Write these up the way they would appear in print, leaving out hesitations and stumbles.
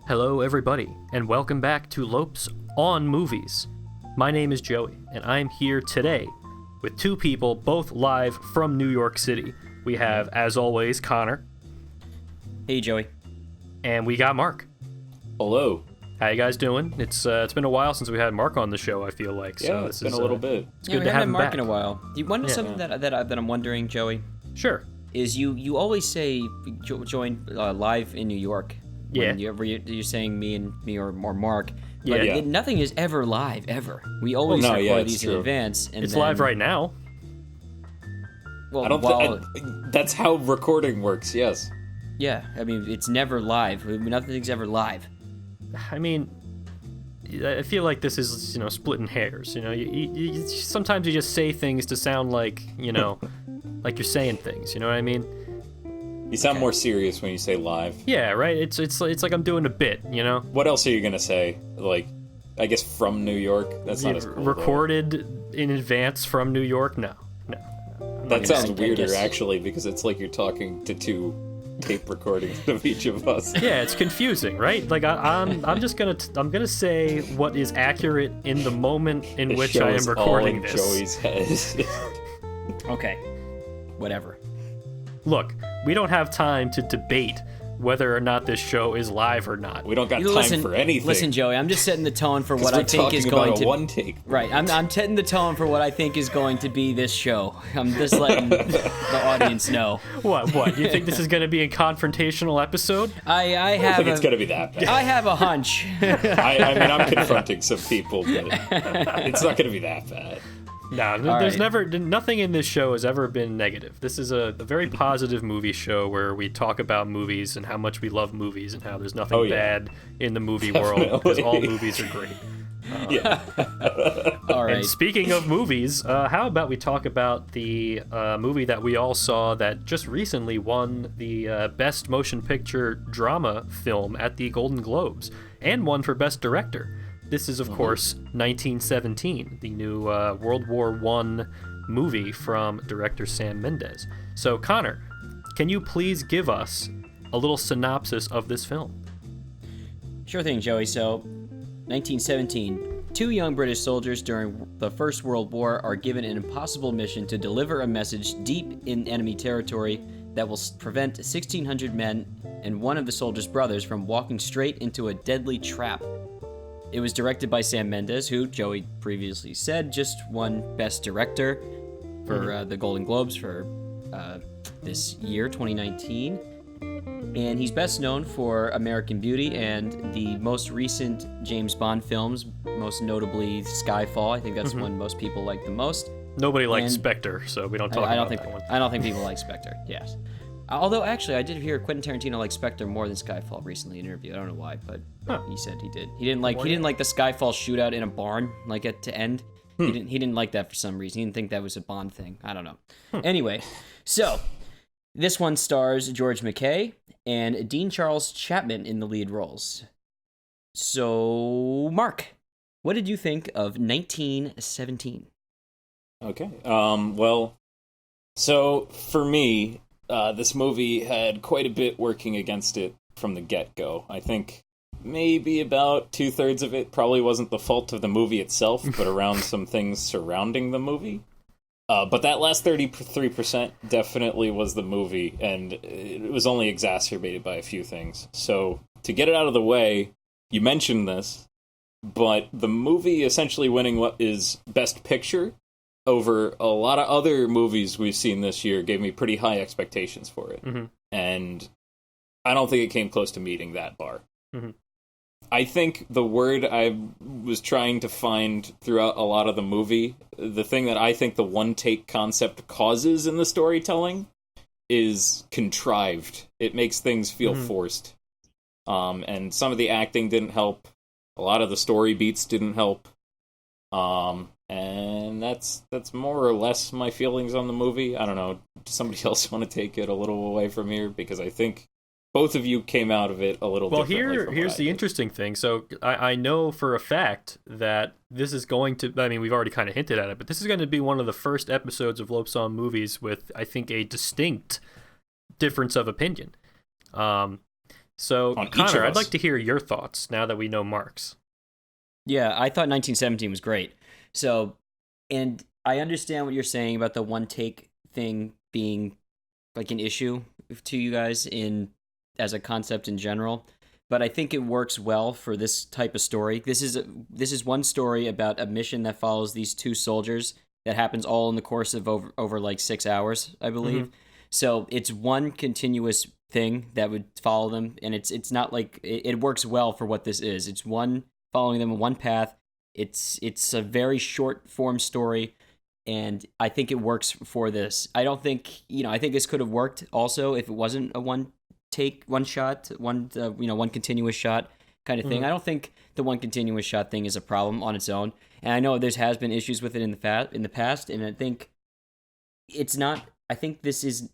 Hello, everybody, and welcome back to Lopes On Movies. My name is Joey, and I'm here today with two people, both live from New York City. We have, as always, Connor. Hey, Joey. And we got Mark. Hello. How you guys doing? It's been a while since we had Mark on the show, I feel like. So yeah, it's been a little bit. It's good to have him Mark back. in a while. You want to know something that I'm wondering, Joey? Sure. Is you always say join live in New York. Yeah. You're saying me or Mark. Yeah. But Yeah. Nothing is ever live, ever. We always record these in advance. And it's live right now. Well, I don't that's how recording works, yes. Yeah, I mean, it's never live. Nothing's ever live. I mean, I feel like this is, splitting hairs. You sometimes you just say things to sound like, like you're saying things. You know what I mean? You sound more serious when you say live. Yeah, right. It's like I'm doing a bit. What else are you gonna say? Like, I guess from New York. That's not as cool. Recorded in advance from New York. No. That sounds weirder, actually, because it's like you're talking to two tape recordings of each of us. Yeah, it's confusing, right? Like I'm just gonna say what is accurate in the moment in which I am recording this. Joey's head. Okay, whatever. Look, we don't have time to debate whether or not this show is live or not. We don't got time for anything. Listen, Joey, I'm just setting the tone for what I think is going going to to. One take. Right, I'm setting the tone for what I think is going to be this show. I'm just letting the audience know. What? You think this is going to be a confrontational episode? I don't think it's going to be that bad. I have a hunch. I mean, I'm confronting some people, but it's not going to be that bad. No, there's nothing in this show has ever been negative. This is a very positive movie show where we talk about movies and how much we love movies and how there's nothing bad in the movie world because all movies are great. All right. And speaking of movies, how about we talk about the movie that we all saw that just recently won the Best Motion Picture Drama Film at the Golden Globes and won for Best Director. This is, of course, 1917, the new World War I movie from director Sam Mendes. So, Connor, can you please give us a little synopsis of this film? Sure thing, Joey. So, 1917. Two young British soldiers during the First World War are given an impossible mission to deliver a message deep in enemy territory that will prevent 1,600 men and one of the soldiers' brothers from walking straight into a deadly trap. It was directed by Sam Mendes, who, Joey previously said, just won Best Director for the Golden Globes for this year, 2019. And he's best known for American Beauty and the most recent James Bond films, most notably Skyfall. I think that's one most people like the most. Nobody likes Spectre, so we don't talk about that one. I don't think people like Spectre, yes. Although, actually, I did hear Quentin Tarantino liked Spectre more than Skyfall recently in an interview. I don't know why, but he said he did. He didn't like the Skyfall shootout in a barn, like to end. He didn't like that for some reason. He didn't think that was a Bond thing. I don't know. Anyway, so this one stars George McKay and Dean Charles Chapman in the lead roles. So, Mark, what did you think of 1917? Okay. Well, so for me, this movie had quite a bit working against it from the get-go. I think maybe about 2/3 of it probably wasn't the fault of the movie itself, but around some things surrounding the movie. But that last 33% definitely was the movie, and it was only exacerbated by a few things. So, to get it out of the way, you mentioned this, but the movie essentially winning what is Best Picture over a lot of other movies we've seen this year gave me pretty high expectations for it. And I don't think it came close to meeting that bar. I think the word I was trying to find throughout a lot of the movie, the thing that I think the one-take concept causes in the storytelling is contrived. It makes things feel forced. And some of the acting didn't help. A lot of the story beats didn't help. And that's more or less my feelings on the movie. I don't know. Does somebody else want to take it a little away from here? Because I think both of you came out of it a little differently. Well, here's the interesting thing. So I know for a fact that this is going to, I mean, we've already kind of hinted at it, but this is going to be one of the first episodes of Lopes On Movies with, I think, a distinct difference of opinion. So, On each of Connor, I'd us. like to hear your thoughts now that we know Mark's. Yeah, I thought 1917 was great. So, and I understand what you're saying about the one take thing being like an issue to you guys in as a concept in general, but I think it works well for this type of story. This is one story about a mission that follows these two soldiers that happens all in the course of over like 6 hours, I believe. So it's one continuous thing that would follow them, and it's not like it works well for what this is. It's one following them in one path. It's a very short form story, and I think it works for this. I don't think I think this could have worked also if it wasn't a one take, one shot, one one continuous shot kind of thing. I don't think the one continuous shot thing is a problem on its own, and I know there has been issues with it in the past, and I think it's not. I think this is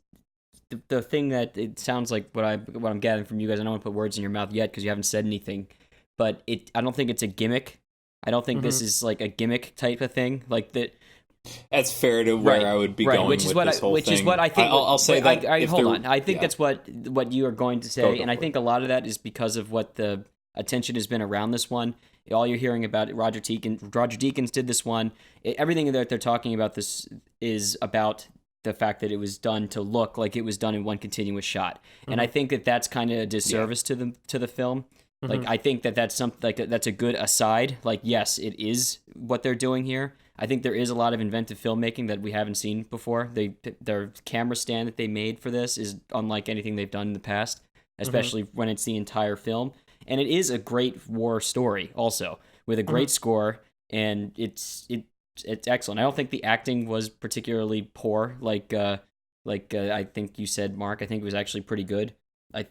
the thing that it sounds like what I'm gathering from you guys. I don't want to put words in your mouth yet because you haven't said anything, but I don't think it's a gimmick. I don't think this is like a gimmick type of thing like that. That's fair to where I would be going which is with what this whole which thing. is what I think. I'll say that. Hold on. I think that's what you are going to say, Go and I for think a lot of that is because of what the attention has been around this one. All you're hearing about Roger Deakins did this one. Everything that they're talking about this is about the fact that it was done to look like it was done in one continuous shot, and I think that that's kind of a disservice to the film. Like I think that that's a good aside. Like yes, it is what they're doing here. I think there is a lot of inventive filmmaking that we haven't seen before. Their camera stand that they made for this is unlike anything they've done in the past, especially when it's the entire film. And it is a great war story also with a great score, and it's excellent. I don't think the acting was particularly poor, like I think you said, Mark. I think it was actually pretty good. I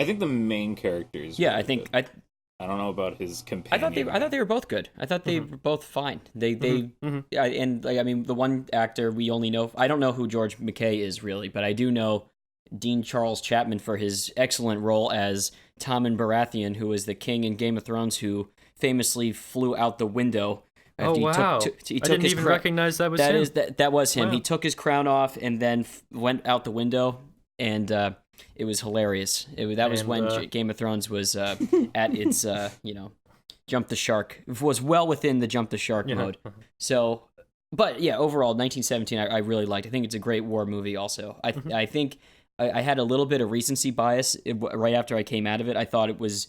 think the main characters. Yeah, I think good. I don't know about his companion. I thought they were both good. I thought they were both fine. And like I mean, the one actor we only know. I don't know who George McKay is really, but I do know Dean Charles Chapman for his excellent role as Tommen Baratheon, who was the king in Game of Thrones, who famously flew out the window. Oh wow! He took I didn't even recognize that was him. That was him. Wow. He took his crown off and then went out the window, and it was hilarious. That was when Game of Thrones was at its jump the shark. It was well within the jump the shark mode. So, but yeah, overall, 1917 I really liked. I think it's a great war movie. Also, I think I had a little bit of recency bias right after I came out of it. I thought it was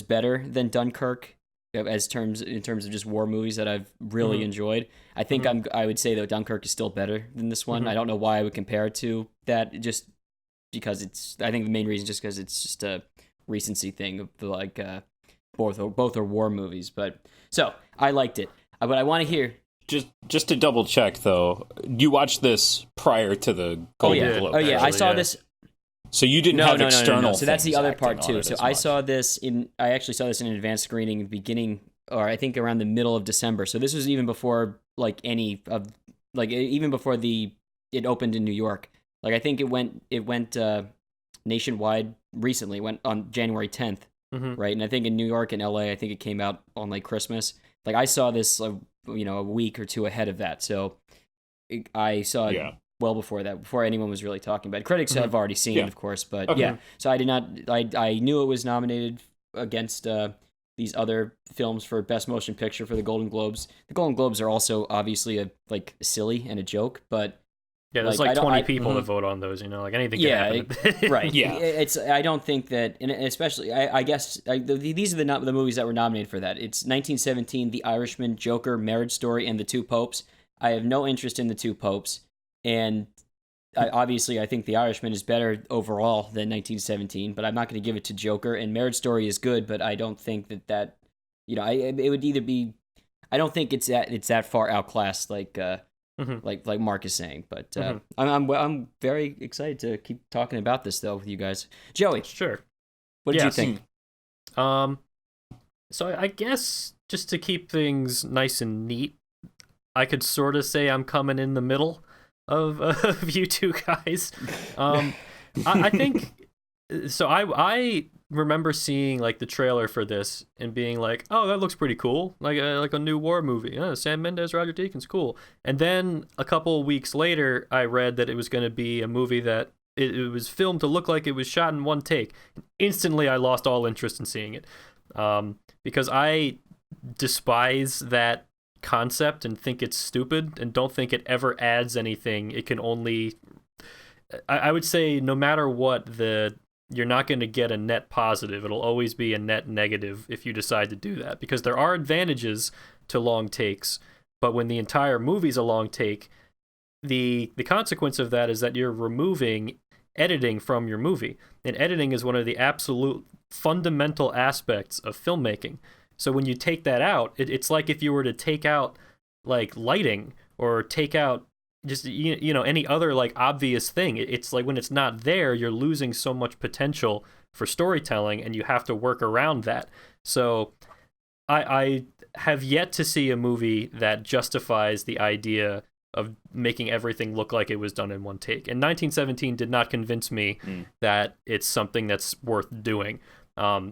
better than Dunkirk in terms of just war movies that I've really enjoyed. I think I would say that Dunkirk is still better than this one. I don't know why I would compare it to that, just because I think the main reason is just because it's just a recency thing of like both are war movies. But so I liked it, but I want to hear. Just to double check though, you watched this prior to the Golden Globe. Oh yeah, I saw this. So you didn't have external. No. So that's the things other part acting on too. it So as I much. saw this I actually saw this in an advanced screening beginning, or I think around the middle of December. So this was even before even before it opened in New York. Like I think it went nationwide recently. It went on January 10th, right? And I think in New York and LA, I think it came out on like Christmas. Like I saw this a week or two ahead of that. So I saw it well before that, before anyone was really talking about it. Critics have already seen it, of course, but so I did not. I knew it was nominated against these other films for Best Motion Picture for the Golden Globes. The Golden Globes are also obviously silly and a joke, but yeah, there's like 20 people that vote on those. Like anything can happen. Right. Yeah, I don't think that, and especially I guess these are the movies that were nominated for that. It's 1917, The Irishman, Joker, Marriage Story, and The Two Popes. I have no interest in The Two Popes. And obviously, I think The Irishman is better overall than 1917, but I'm not going to give it to Joker. And Marriage Story is good, but I don't think that it would either be. I don't think it's that far outclassed like Mark is saying. But I'm very excited to keep talking about this though with you guys. Joey, Sure. what did you think? So I guess just to keep things nice and neat, I could sort of say I'm coming in the middle of you two guys. I think so. I remember seeing like the trailer for this and being like, "Oh, that looks pretty cool! Like a new war movie. Sam Mendes, Roger Deakins, cool." And then a couple weeks later, I read that it was going to be a movie that it was filmed to look like it was shot in one take. Instantly, I lost all interest in seeing it, because I despise that concept and think it's stupid and don't think it ever adds anything. It can only, I would say, no matter what, you're not going to get a net positive. It'll always be a net negative if you decide to do that, because there are advantages to long takes, but when the entire movie's a long take, the consequence of that is that you're removing editing from your movie. And editing is one of the absolute fundamental aspects of filmmaking. So when you take that out, it's like if you were to take out like lighting or take out just any other like obvious thing. It's like when it's not there, you're losing so much potential for storytelling, and you have to work around that. So I have yet to see a movie that justifies the idea of making everything look like it was done in one take. And 1917 did not convince me that it's something that's worth doing.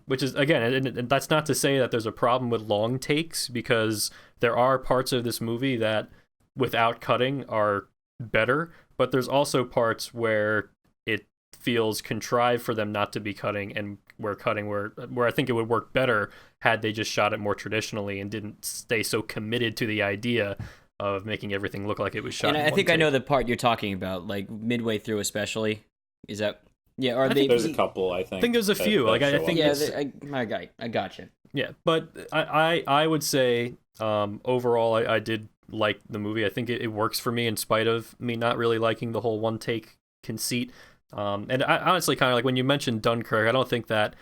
Which is, again, and that's not to say that there's a problem with long takes, because there are parts of this movie that, without cutting, are better, but there's also parts where it feels contrived for them not to be cutting, and where I think it would work better had they just shot it more traditionally and didn't stay so committed to the idea of making everything look like it was shot. And in I one think take. I know the part you're talking about, like midway through, espally. Is that? Yeah, or I maybe think There's a couple, I think. I think there's a few. Like I think. Yeah, It's, I gotcha. yeah, but I would say overall I did like the movie. I think it works for me in spite of me not really liking the whole one take conceit. And I honestly kind of like when you mentioned Dunkirk, I don't think that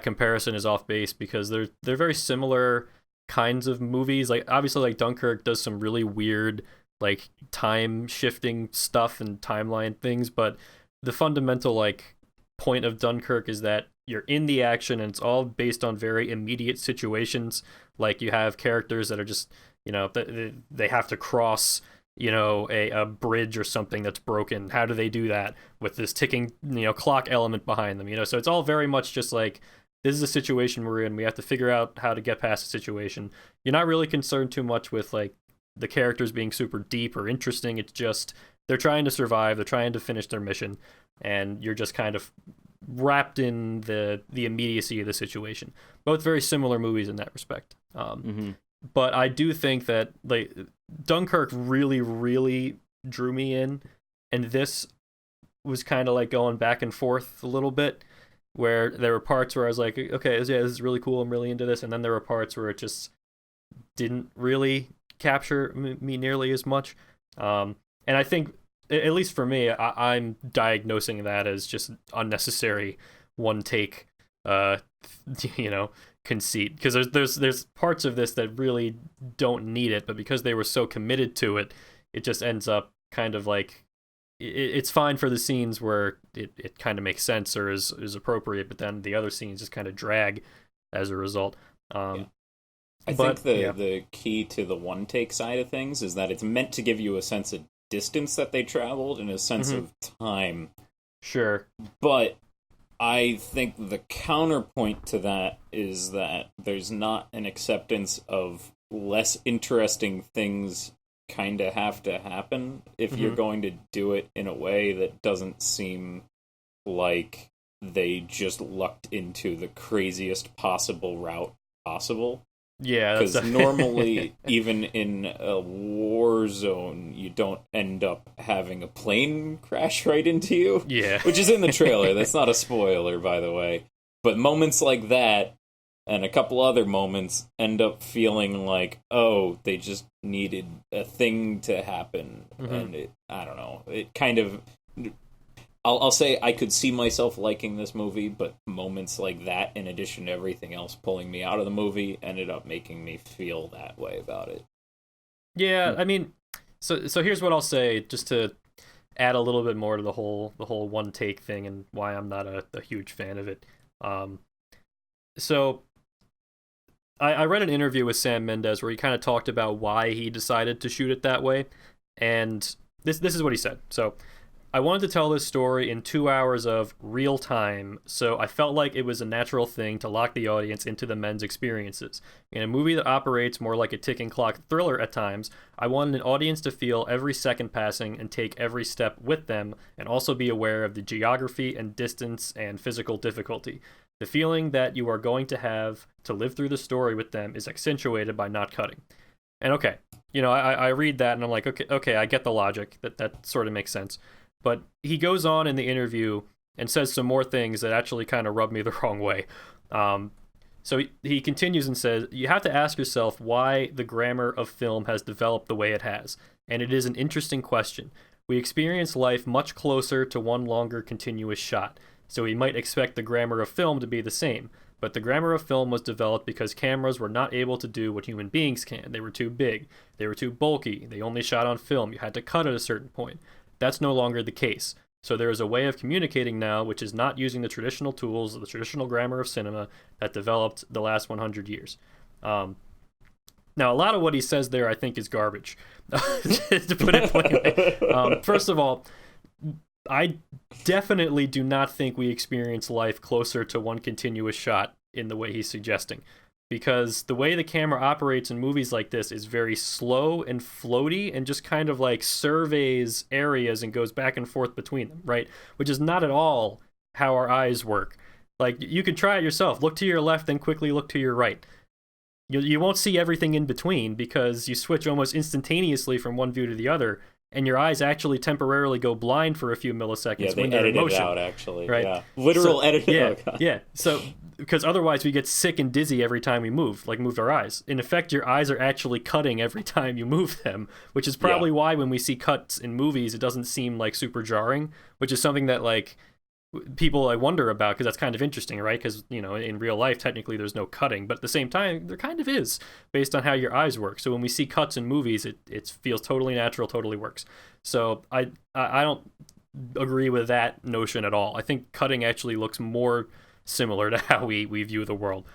comparison is off base, because they're very similar kinds of movies. Like obviously like Dunkirk does some really weird like time shifting stuff and timeline things, but the fundamental like point of Dunkirk is that you're in the action, and it's all based on very immediate situations. Like you have characters that are just, they have to cross, a bridge or something that's broken. How do they do that with this ticking, clock element behind them? So it's all very much just like, this is a situation we're in. We have to figure out how to get past the situation. You're not really concerned too much with like the characters being super deep or interesting. It's just they're trying to survive. They're trying to finish their mission, and you're just kind of wrapped in the immediacy of the situation. Both very similar movies in that respect. But I do think that like Dunkirk really, really drew me in, and this was kind of like going back and forth a little bit, where there were parts where I was like, okay, this is really cool. I'm really into this. And then there were parts where it just didn't really capture me nearly as much. And I think, at least for me, I'm diagnosing that as just unnecessary one take, conceit. Because there's parts of this that really don't need it, but because they were so committed to it, it just ends up kind of like, it's fine for the scenes where it kind of makes sense or is appropriate, but then the other scenes just kind of drag as a result. I think the key to the one take side of things is that it's meant to give you a sense of distance that they traveled and a sense of time. Sure. But I think the counterpoint to that is that there's not an acceptance of less interesting things kind of have to happen if you're going to do it in a way that doesn't seem like they just lucked into the craziest possible route possible. Yeah, because normally, even in a war zone, you don't end up having a plane crash right into you. Yeah. Which is in the trailer. That's not a spoiler, by the way. But moments like that, and a couple other moments, end up feeling like, oh, they just needed a thing to happen. And I don't know. It kind of... I'll say I could see myself liking this movie, but moments like that, in addition to everything else pulling me out of the movie, ended up making me feel that way about it. Yeah, I mean, so here's what I'll say, just to add a little bit more to the whole one take thing and why I'm not a huge fan of it. So I read an interview with Sam Mendes where he kind of talked about why he decided to shoot it that way, and this is what he said. So I wanted to tell this story in 2 hours of real time, so I felt like it was a natural thing to lock the audience into the men's experiences. In a movie that operates more like a ticking clock thriller at times, I wanted an audience to feel every second passing and take every step with them, and also be aware of the geography and distance and physical difficulty. The feeling that you are going to have to live through the story with them is accentuated by not cutting. And okay, I read that and I'm like, okay, I get the logic. That sort of makes sense. But he goes on in the interview and says some more things that actually kind of rub me the wrong way. So he continues and says, you have to ask yourself why the grammar of film has developed the way it has. And it is an interesting question. We experience life much closer to one longer continuous shot. So we might expect the grammar of film to be the same. But the grammar of film was developed because cameras were not able to do what human beings can. They were too big. They were too bulky. They only shot on film. You had to cut at a certain point. That's no longer the case. So there is a way of communicating now which is not using the traditional tools, the traditional grammar of cinema that developed the last 100 years. Now, a lot of what he says there I think is garbage, to put it plainly. First of all, I definitely do not think we experience life closer to one continuous shot in the way he's suggesting. Because the way the camera operates in movies like this is very slow and floaty and just kind of like surveys areas and goes back and forth between them, right? Which is not at all how our eyes work. Like, you could try it yourself. Look to your left, then quickly look to your right. You won't see everything in between because you switch almost instantaneously from one view to the other, and your eyes actually temporarily go blind for a few milliseconds when they're in motion. It out, actually. Right? Yeah. Literal editing. Yeah, oh, yeah. So, because otherwise we get sick and dizzy every time we move our eyes. In effect, your eyes are actually cutting every time you move them, which is probably why when we see cuts in movies, it doesn't seem like super jarring, which is something that like people I wonder about, because that's kind of interesting, right? Because, in real life, technically there's no cutting, but at the same time, there kind of is, based on how your eyes work. So when we see cuts in movies, it feels totally natural, totally works. So I don't agree with that notion at all. I think cutting actually looks more similar to how we view the world.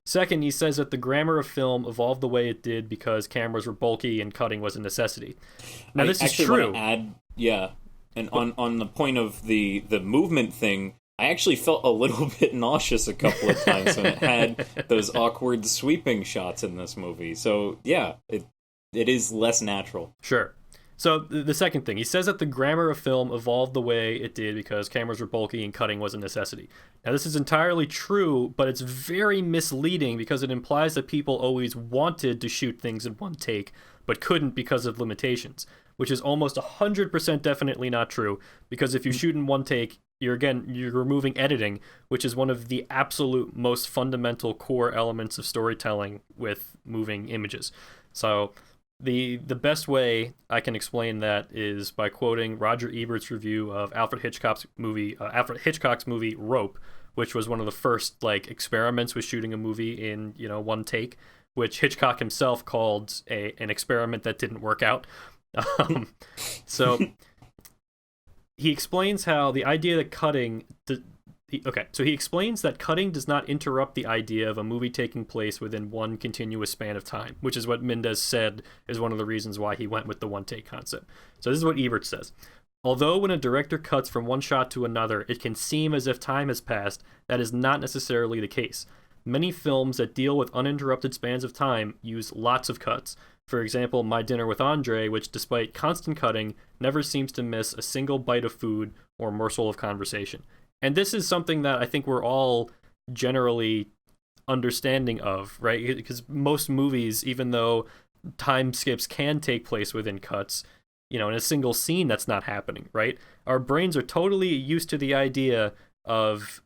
Second, he says that the grammar of film evolved the way it did because cameras were bulky and cutting was a necessity. Now, this is true. And on the point of the movement thing, I actually felt a little bit nauseous a couple of times when it had those awkward sweeping shots in this movie. So, yeah, it is less natural. Sure. So the second thing, he says that the grammar of film evolved the way it did because cameras were bulky and cutting was a necessity. Now, this is entirely true, but it's very misleading because it implies that people always wanted to shoot things in one take, but couldn't because of limitations, which is almost 100% definitely not true, because if you shoot in one take, you're removing editing, which is one of the absolute most fundamental core elements of storytelling with moving images. So the best way I can explain that is by quoting Roger Ebert's review of Alfred Hitchcock's movie Rope, which was one of the first experiments with shooting a movie in one take, which Hitchcock himself called an experiment that didn't work out. So he explains how the idea that cutting he explains that cutting does not interrupt the idea of a movie taking place within one continuous span of time, which is what Mendez said is one of the reasons why he went with the one take concept. So this is what Ebert says. Although when a director cuts from one shot to another, it can seem as if time has passed, that is not necessarily the case. Many films that deal with uninterrupted spans of time use lots of cuts. For example, My Dinner with Andre, which despite constant cutting, never seems to miss a single bite of food or morsel of conversation. And this is something that I think we're all generally understanding of, right? Because most movies, even though time skips can take place within cuts, in a single scene that's not happening, right? Our brains are totally used to the idea of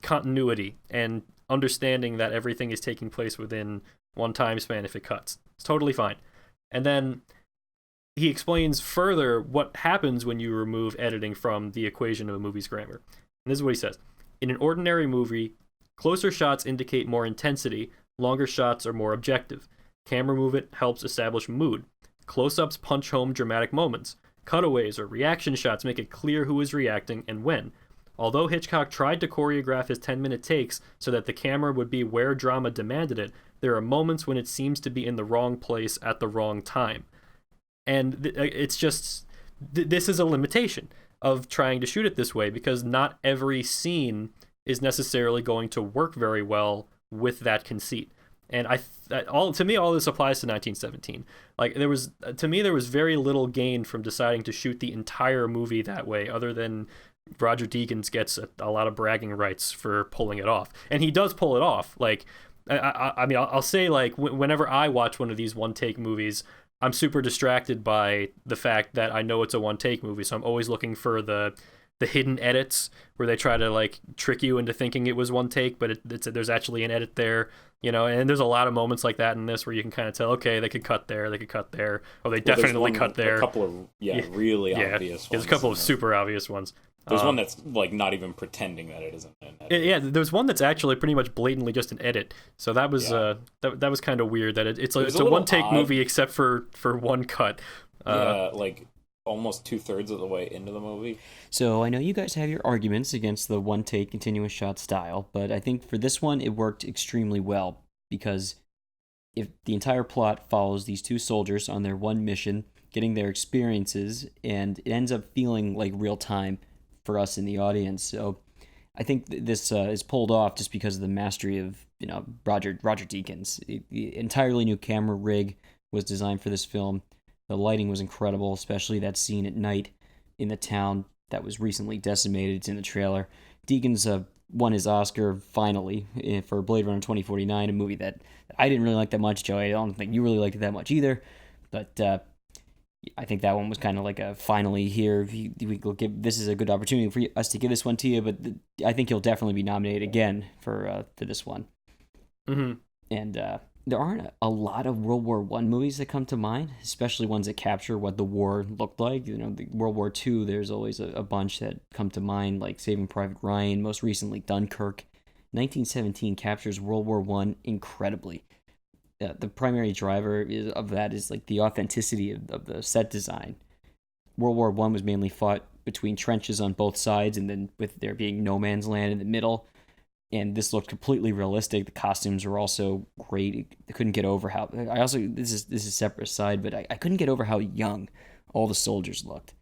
continuity and understanding that everything is taking place within one time span if it cuts. It's totally fine. And then he explains further what happens when you remove editing from the equation of a movie's grammar. And this is what he says. In an ordinary movie, closer shots indicate more intensity, longer shots are more objective. Camera movement helps establish mood. Close-ups punch home dramatic moments. Cutaways or reaction shots make it clear who is reacting and when. Although Hitchcock tried to choreograph his 10-minute takes so that the camera would be where drama demanded it, there are moments when it seems to be in the wrong place at the wrong time. And it's just this is a limitation of trying to shoot it this way, because not every scene is necessarily going to work very well with that conceit. And all this applies to 1917. Like, there was very little gain from deciding to shoot the entire movie that way, other than Roger Deakins gets a lot of bragging rights for pulling it off, and he does pull it off. Like, I mean, I'll say, like, whenever I watch one of these one take movies, I'm super distracted by the fact that I know it's a one take movie, so I'm always looking for the hidden edits where they try to, like, trick you into thinking it was one take, but there's actually an edit there, you know. And there's a lot of moments like that in this where you can kind of tell, okay, they could cut there, or they definitely cut there. A couple of really obvious ones. There's a couple of super obvious ones. There's one that's, like, not even pretending that it isn't an edit. Yeah, there's one that's actually pretty much blatantly just an edit. So that was that was kind of weird that it's a one take movie except for one cut. Like almost 2/3 of the way into the movie. So I know you guys have your arguments against the one take continuous shot style, but I think for this one it worked extremely well, because if the entire plot follows these two soldiers on their one mission, getting their experiences, and it ends up feeling like real time for us in the audience. So I think this is pulled off just because of the mastery of, you know, Roger Deakins. The entirely new camera rig was designed for this film. The lighting was incredible, especially that scene at night in the town that was recently decimated. It's in the trailer. Deakins won his Oscar finally for Blade Runner 2049, a movie that I didn't really like that much, Joey. I don't think you really liked it that much either, but I think that one was kind of like a finally here. This is a good opportunity for us to give this one to you, but I think you'll definitely be nominated again for this one. Mm-hmm. And there aren't a lot of World War I movies that come to mind, especially ones that capture what the war looked like. You know, the World War II, there's always a bunch that come to mind, like Saving Private Ryan, most recently Dunkirk. 1917 captures World War I incredibly. The primary driver of that is, like, the authenticity of the set design. World War I was mainly fought between trenches on both sides, and then with there being no man's land in the middle. And this looked completely realistic. The costumes were also great. I couldn't get over how... this is separate aside, but I couldn't get over how young all the soldiers looked.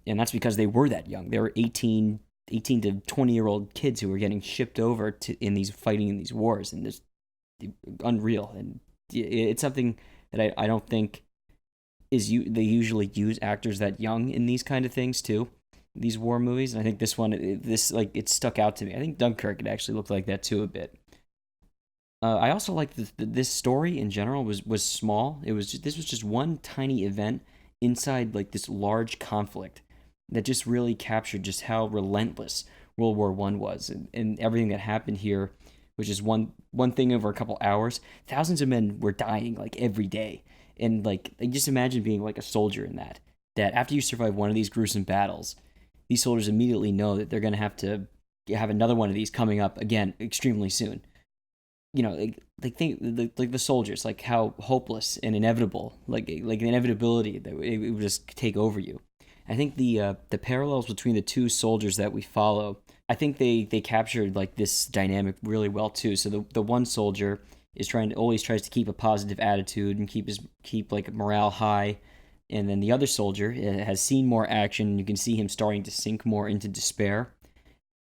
And that's because they were that young. They were 18 to 20-year-old kids who were getting shipped over to fighting in these wars. And this unreal. And it's something that I don't think they usually use actors that young in these kind of things too, these war movies. And I think this one, it stuck out to me. I think Dunkirk, it actually looked like that too a bit. I also like this story in general was small. This was just one tiny event inside, like, this large conflict that just really captured just how relentless World War I was, and everything that happened here, which is one thing over a couple hours. Thousands of men were dying, like, every day. And, like, just imagine being, like, a soldier in that after you survive one of these gruesome battles, these soldiers immediately know that they're going to have another one of these coming up again extremely soon. You know, think the soldiers, like, how hopeless and inevitable, like the inevitability that it would just take over you. I think the parallels between the two soldiers that we follow, I think they captured, like, this dynamic really well too. So the one soldier is always tries to keep a positive attitude and keep like morale high, and then the other soldier has seen more action, and you can see him starting to sink more into despair.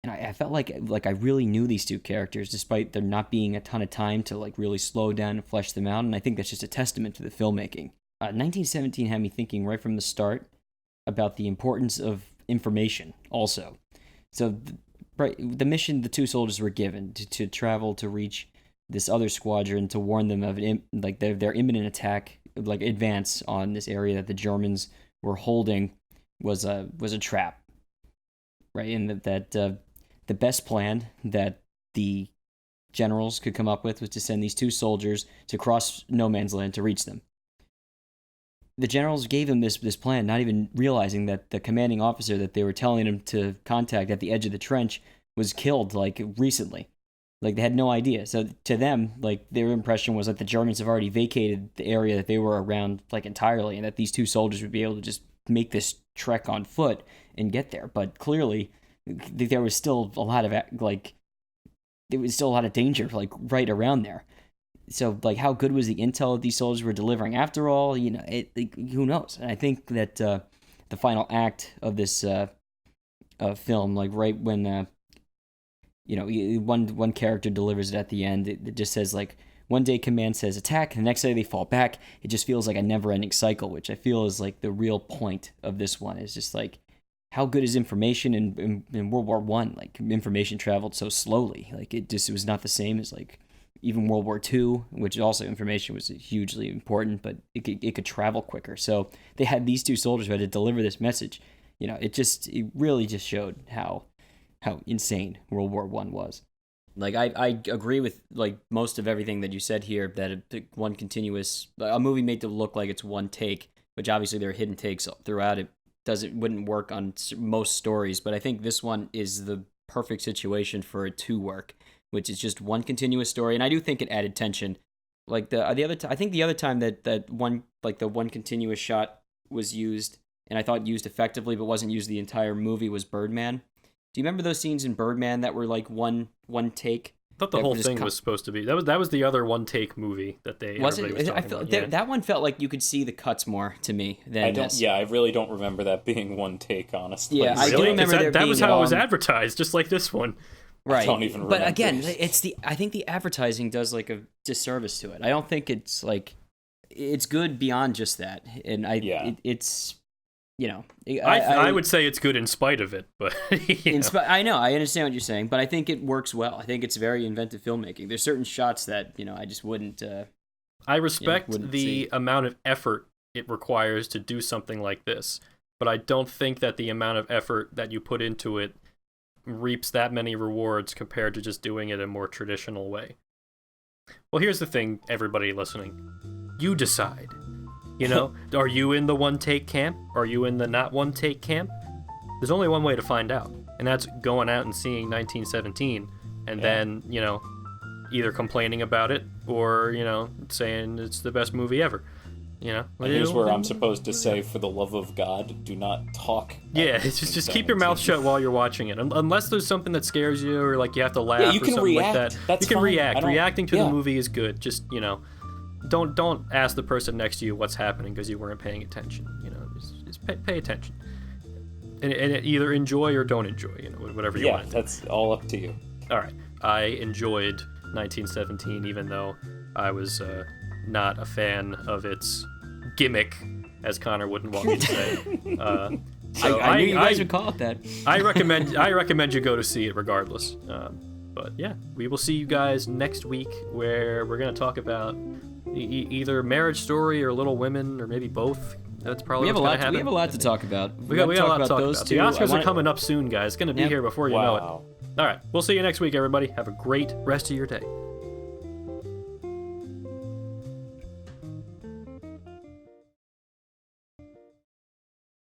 And I felt like I really knew these two characters, despite there not being a ton of time to, like, really slow down and flesh them out. And I think that's just a testament to the filmmaking. 1917 had me thinking right from the start about the importance of information also. So the mission the two soldiers were given to travel to reach this other squadron, to warn them of their imminent attack, like, advance on this area that the Germans were holding, was a trap, right? And that the best plan that the generals could come up with was to send these two soldiers to cross no man's land to reach them. The generals gave him this plan, not even realizing that the commanding officer that they were telling him to contact at the edge of the trench was killed, like, recently. Like, they had no idea. So to them, like, their impression was that the Germans have already vacated the area that they were around, like, entirely, and that these two soldiers would be able to just make this trek on foot and get there. But clearly, there was still a lot of, like, there was still a lot of danger, like, right around there. So, like, how good was the intel that these soldiers were delivering after all? You know, who knows? And I think that the the final act of this film, like right when one character delivers it at the end. It just says like, one day command says attack, the next day they fall back. It just feels like a never-ending cycle, which I feel is like the real point of this one. Is just like, how good is information in World War I? Like, information traveled so slowly. Like, it was not the same as like even World War II, which also information was hugely important, but it could travel quicker. So they had these two soldiers who had to deliver this message. It really just showed how insane World War I was. Like, I agree with like most of everything that you said here, that a movie made to look like it's one take, which obviously there are hidden takes throughout it. Wouldn't work on most stories, but I think this one is the perfect situation for it to work, which is just one continuous story. And I do think it added tension. Like I think the other time that one, like the one continuous shot was used, and I thought used effectively, but wasn't used the entire movie, was Birdman. Do you remember those scenes in Birdman that were like one take? I thought the whole thing was supposed to be that was the other one take movie that they was it. Was I felt that one felt like you could see the cuts more to me than this. Yeah, I really don't remember that being one take, honestly. Yeah, I do remember that was how it was advertised, just like this one. Right. I don't even remember. But again, I think the advertising does like a disservice to it. I don't think it's like it's good beyond just that, and it's. I would say it's good in spite of it, but I know, I understand what you're saying, but I think it works well. I think it's very inventive filmmaking. There's certain shots that I just wouldn't. I respect the see. amount of effort it requires to do something like this, but I don't think that the amount of effort that you put into it reaps that many rewards compared to just doing it a more traditional way. Well, here's the thing, everybody listening. You decide. Are you in the one-take camp? Are you in the not one-take camp? There's only one way to find out, and that's going out and seeing 1917, and then, either complaining about it or, saying it's the best movie ever. And here's where I'm supposed to say, for the love of God, do not talk. Yeah, it's just keep your mouth shut while you're watching it. Unless there's something that scares you or, like, you have to laugh you or can something react. like that. That's you can fine. react. Reacting to the movie is good. Just, Don't ask the person next to you what's happening because you weren't paying attention. Just pay attention, and either enjoy or don't enjoy. Whatever you want. Yeah, that's all up to you. All right, I enjoyed 1917, even though I was not a fan of its gimmick, as Connor wouldn't want me to say. So I knew you guys would call it that. I recommend you go to see it regardless. But yeah, we will see you guys next week, where we're going to talk about either Marriage Story or Little Women, or maybe both. That's probably what's going to happen. We have a lot to talk about. We got a lot to talk about. The Oscars are coming up soon, guys. It's going to be here before you know it. All right, we'll see you next week, everybody. Have a great rest of your day.